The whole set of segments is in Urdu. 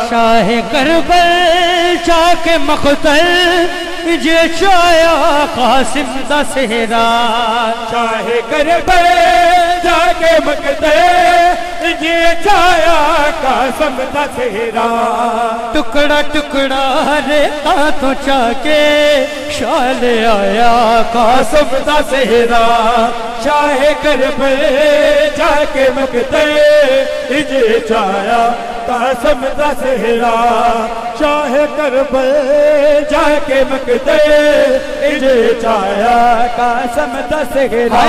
شاہ کربل جا کے مقتل جے چایا قاسم دا سہرا شاہ کربل جا کے مقتل جے چایا قاسم دا سہرا ٹکڑا ٹکڑا ریتا تو چا کے شال آیا قاسم دا سہرا شاہ کربل جا کے مقتل جے چایا قاسم دا سہرا شاہ کربل جا کے مقتل جے چایا قاسم دا سہرا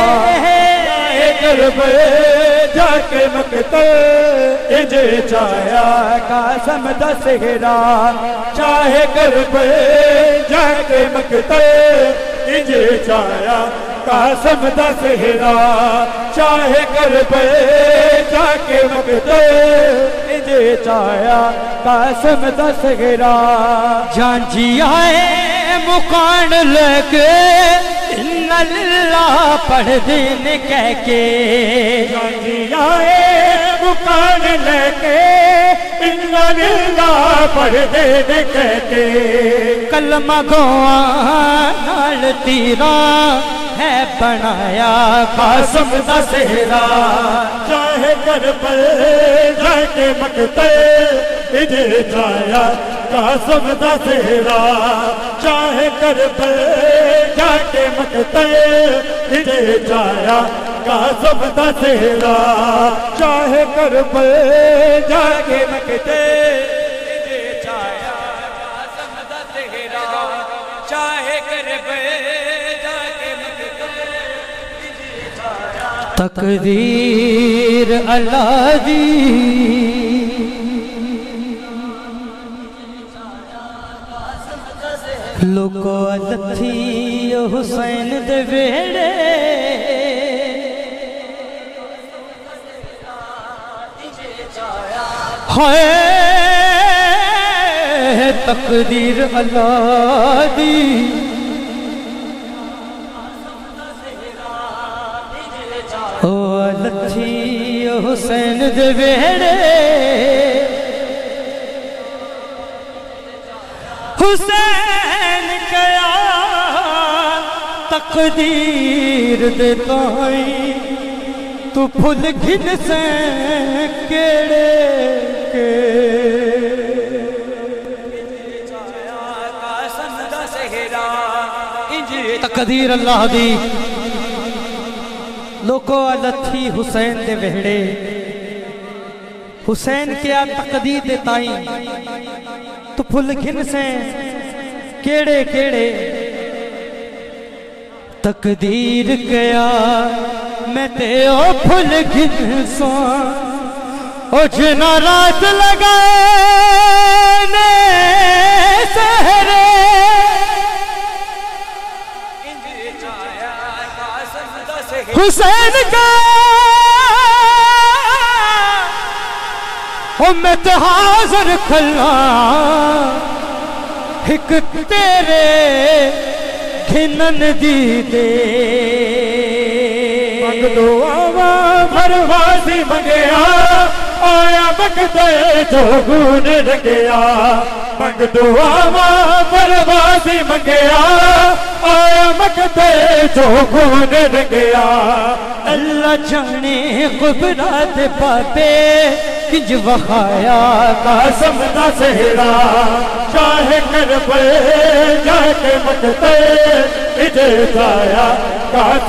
شاہ کربل جا کے مقتل جے چایا قاسم دا سہرا شاہ کربل جا کے مقتل جے چایا قاسم دا سہرا شاہ کربل جا کے مقتل جے چایا قاسم دا سہرا جان جی آئے مکان لے کے ان اللہ پڑھ دین کہہ کے جان جی آئے مکان لے کے ان اللہ پڑھ دین کہہ کے کلمہ گواں نال تیرا ہے بنایا قاسم دا سہرا شاہ کربل جا کے مقتل جے چایا قاسم دا سہرا شاہ کربل جا کے مقتل جے چایا قاسم دا سہرا شاہ کربل جا کے مقتل جے چایا قاسم دا سہرا شاہ کربل تقدیر اللہ دی لوکو لتھی حسین دے ویڑے ہائے تقدیر اللہ دی لتھی حسین دے ویڑے حسین کیا تقدیر دے تائیں تو پھل گھن سے کیڑے کے تقدیر اللہ دی لوکو لتھی حسین دے وہڑے حسین کیا تقدیر دے تائیں تو پھل گھن سے کیڑے کیڑے تقدیر کیا میں تے او پھل گھن سو او جنا رات لگائے نے سہرے حسین کا امت حاضر کھلا ایک تیرے گھنن دی دے منگ دعا پروازی منگیا آیا مقتل جو گون رگیا منگ دعا پروازی منگیا آیا مقتل جو گون رگیا اللہ جانے قبرات پاتے کنج وخایا قاسم دا سہرا شاہ کربل جا کے مقتل جے چایا قاسم